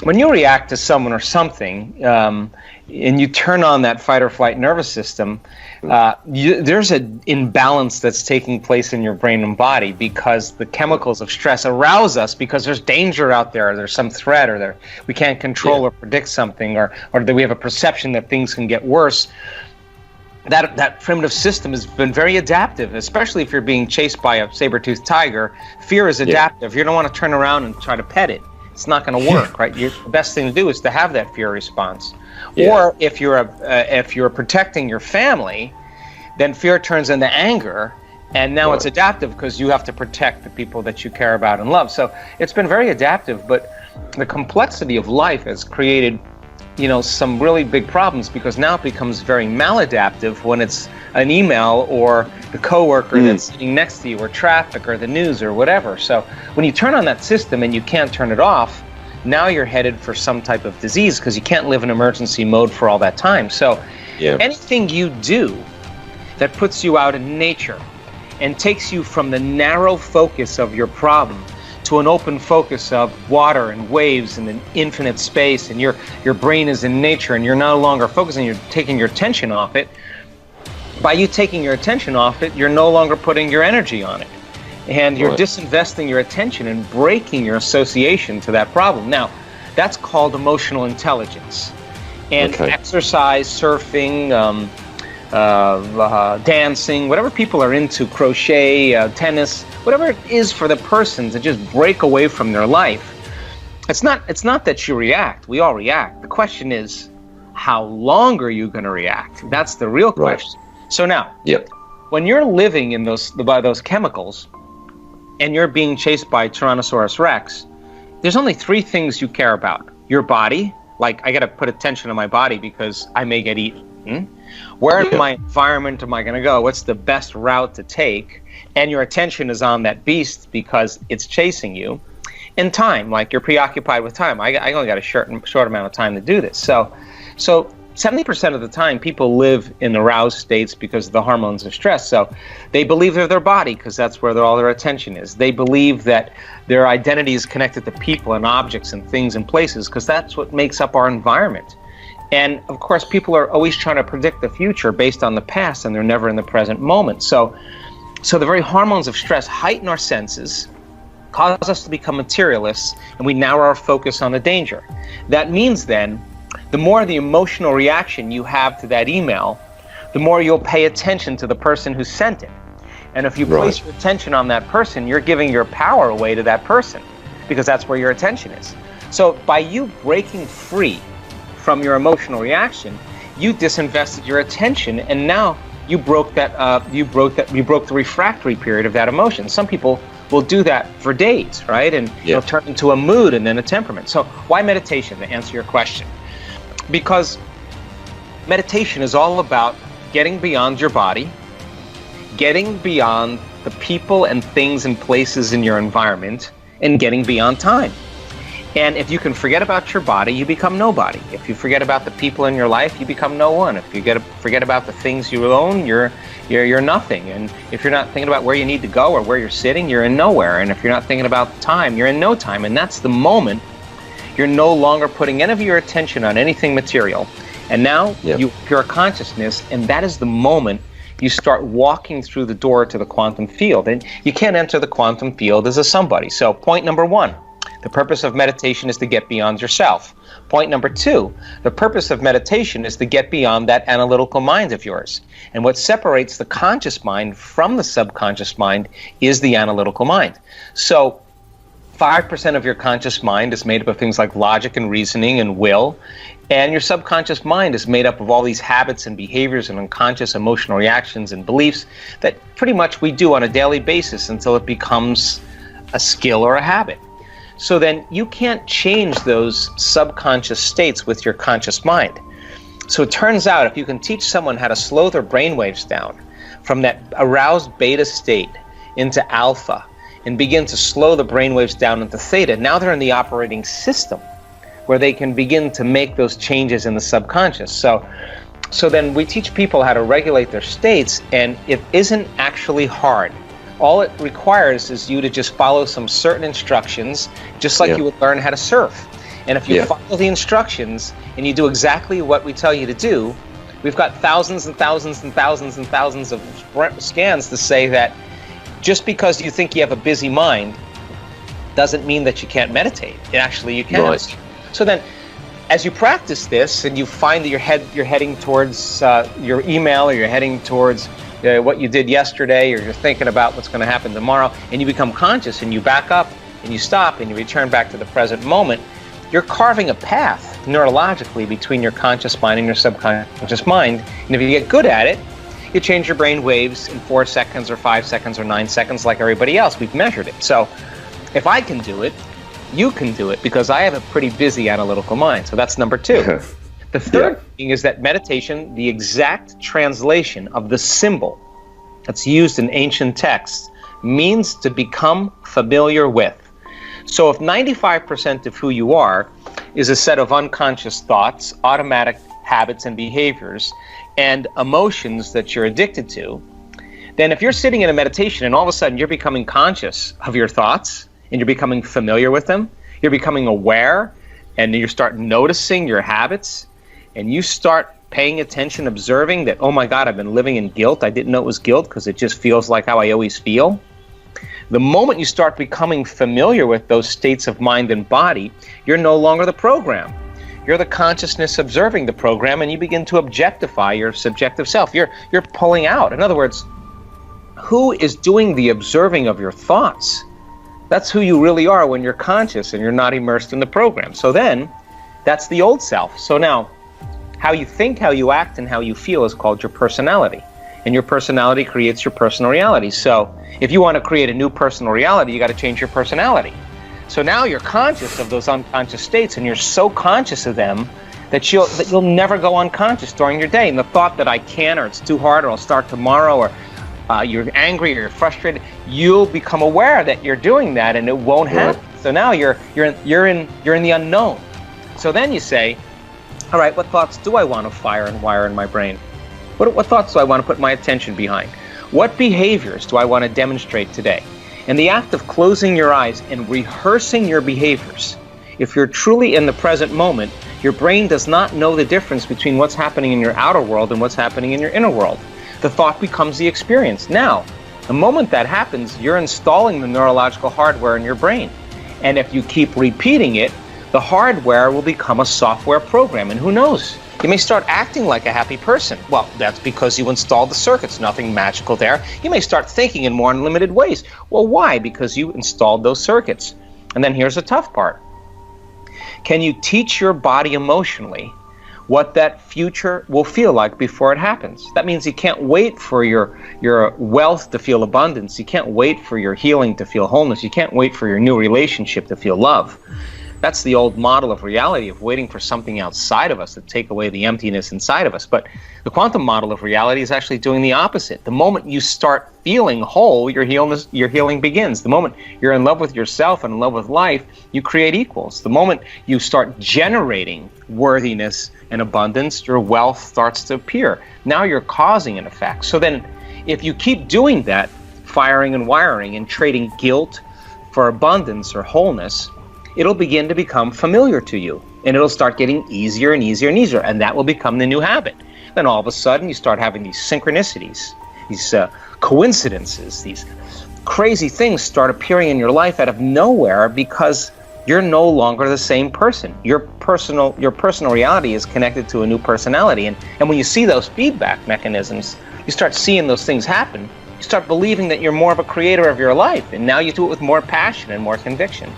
when you react to someone or something, and you turn on that fight or flight nervous system, there's an imbalance that's taking place in your brain and body because the chemicals of stress arouse us because there's danger out there, or there's some threat, or we can't control or predict something, or that we have a perception that things can get worse. That primitive system has been very adaptive, especially if you're being chased by a saber-toothed tiger. Fear is adaptive. You don't want to turn around and try to pet it. It's not going to work, right? The best thing to do is to have that fear response. Or if you're protecting your family, then fear turns into anger, and now it's adaptive because you have to protect the people that you care about and love. So it's been very adaptive, but the complexity of life has created, some really big problems, because now it becomes very maladaptive when it's an email or the coworker that's sitting next to you, or traffic, or the news, or whatever. So when you turn on that system and you can't turn it off, now you're headed for some type of disease because you can't live in emergency mode for all that time. So anything you do that puts you out in nature and takes you from the narrow focus of your problem to an open focus of water and waves and an infinite space, and your brain is in nature, and you're no longer focusing, you're taking your attention off it. By you taking your attention off it, you're no longer putting your energy on it. And you're disinvesting your attention and breaking your association to that problem. Now, that's called emotional intelligence. And exercise, surfing, dancing, whatever people are into, crochet, tennis, whatever it is for the person to just break away from their life. It's not that you react. We all react. The question is, how long are you going to react? That's the real question. So now, when you're living in by those chemicals, and you're being chased by Tyrannosaurus Rex, there's only three things you care about. Your body, like, I got to put attention on my body because I may get eaten. Where in my environment am I going to go? What's the best route to take? And your attention is on that beast because it's chasing you. And time, like, you're preoccupied with time. I only got a short amount of time to do this. So 70% of the time, people live in aroused states because of the hormones of stress. So they believe they're their body because that's where all their attention is. They believe that their identity is connected to people and objects and things and places because that's what makes up our environment. And of course, people are always trying to predict the future based on the past, and they're never in the present moment. So the very hormones of stress heighten our senses, cause us to become materialists, and we narrow our focus on the danger. That means then, the more the emotional reaction you have to that email, the more you'll pay attention to the person who sent it. And if you place your attention on that person, you're giving your power away to that person because that's where your attention is. So by you breaking free from your emotional reaction, you disinvested your attention, and now you broke the refractory period of that emotion. Some people will do that for days, right? And it'll turn into a mood and then a temperament. So why meditation, to answer your question? Because meditation is all about getting beyond your body, getting beyond the people and things and places in your environment, and getting beyond time. And if you can forget about your body, you become nobody. If you forget about the people in your life, you become no one. If you forget about the things you own, you're nothing. And if you're not thinking about where you need to go or where you're sitting, you're in nowhere. And if you're not thinking about time, you're in no time. And that's the moment you're no longer putting any of your attention on anything material. And now you pure consciousness, and that is the moment you start walking through the door to the quantum field. And you can't enter the quantum field as a somebody. So point number one, the purpose of meditation is to get beyond yourself. Point number two, the purpose of meditation is to get beyond that analytical mind of yours. And what separates the conscious mind from the subconscious mind is the analytical mind. So 5% of your conscious mind is made up of things like logic and reasoning and will, and your subconscious mind is made up of all these habits and behaviors and unconscious emotional reactions and beliefs that pretty much we do on a daily basis until it becomes a skill or a habit. So then you can't change those subconscious states with your conscious mind. So it turns out if you can teach someone how to slow their brainwaves down from that aroused beta state into alpha, and begin to slow the brainwaves down into theta, now they're in the operating system where they can begin to make those changes in the subconscious. So then we teach people how to regulate their states, and it isn't actually hard. All it requires is you to just follow some certain instructions, just like you would learn how to surf. And if you follow the instructions and you do exactly what we tell you to do, we've got thousands and thousands and thousands and thousands of scans to say that just because you think you have a busy mind doesn't mean that you can't meditate. Actually, you can. Right. So then, as you practice this and you find that you're heading towards your email, or you're heading towards what you did yesterday, or you're thinking about what's going to happen tomorrow, and you become conscious and you back up and you stop and you return back to the present moment, you're carving a path neurologically between your conscious mind and your subconscious mind. And if you get good at it, you change your brain waves in 4 seconds or 5 seconds or 9 seconds like everybody else. We've measured it. So if I can do it, you can do it, because I have a pretty busy analytical mind. So that's number 2. The third thing is that meditation, the exact translation of the symbol that's used in ancient texts, means to become familiar with. So if 95% of who you are is a set of unconscious thoughts, automatic habits and behaviors, and emotions that you're addicted to, then if you're sitting in a meditation and all of a sudden you're becoming conscious of your thoughts and you're becoming familiar with them, you're becoming aware, and you start noticing your habits, and you start paying attention, observing that, oh my God, I've been living in guilt. I didn't know it was guilt because it just feels like how I always feel. The moment you start becoming familiar with those states of mind and body, you're no longer the program. You're the consciousness observing the program, and you begin to objectify your subjective self. You're pulling out. In other words, who is doing the observing of your thoughts? That's who you really are when you're conscious and you're not immersed in the program. So then, that's the old self. So now, how you think, how you act, and how you feel is called your personality. And your personality creates your personal reality. So if you want to create a new personal reality, you got to change your personality. So now you're conscious of those unconscious states, and you're so conscious of them that you'll never go unconscious during your day. And the thought that I can't, or it's too hard, or I'll start tomorrow, or you're angry, or you're frustrated, you'll become aware that you're doing that, and it won't happen. So now you're in the unknown. So then you say, all right, what thoughts do I want to fire and wire in my brain? What thoughts do I want to put my attention behind? What behaviors do I want to demonstrate today? And the act of closing your eyes and rehearsing your behaviors, if you're truly in the present moment, your brain does not know the difference between what's happening in your outer world and what's happening in your inner world. The thought becomes the experience. Now, the moment that happens, you're installing the neurological hardware in your brain. And if you keep repeating it, the hardware will become a software program. And who knows? You may start acting like a happy person. Well, that's because you installed the circuits. Nothing magical there. You may start thinking in more unlimited ways. Well, why? Because you installed those circuits. And then here's the tough part. Can you teach your body emotionally what that future will feel like before it happens? That means you can't wait for your wealth to feel abundance. You can't wait for your healing to feel wholeness. You can't wait for your new relationship to feel love. That's the old model of reality, of waiting for something outside of us to take away the emptiness inside of us. But the quantum model of reality is actually doing the opposite. The moment you start feeling whole, your healing begins. The moment you're in love with yourself and in love with life, you create equals. The moment you start generating worthiness and abundance, your wealth starts to appear. Now you're causing an effect. So then, if you keep doing that, firing and wiring and trading guilt for abundance or wholeness, it'll begin to become familiar to you, and it'll start getting easier and easier and easier, and that will become the new habit. Then all of a sudden you start having these synchronicities, these coincidences, these crazy things start appearing in your life out of nowhere, because you're no longer the same person. Your personal reality is connected to a new personality, and when you see those feedback mechanisms, you start seeing those things happen. You start believing that you're more of a creator of your life, and now you do it with more passion and more conviction.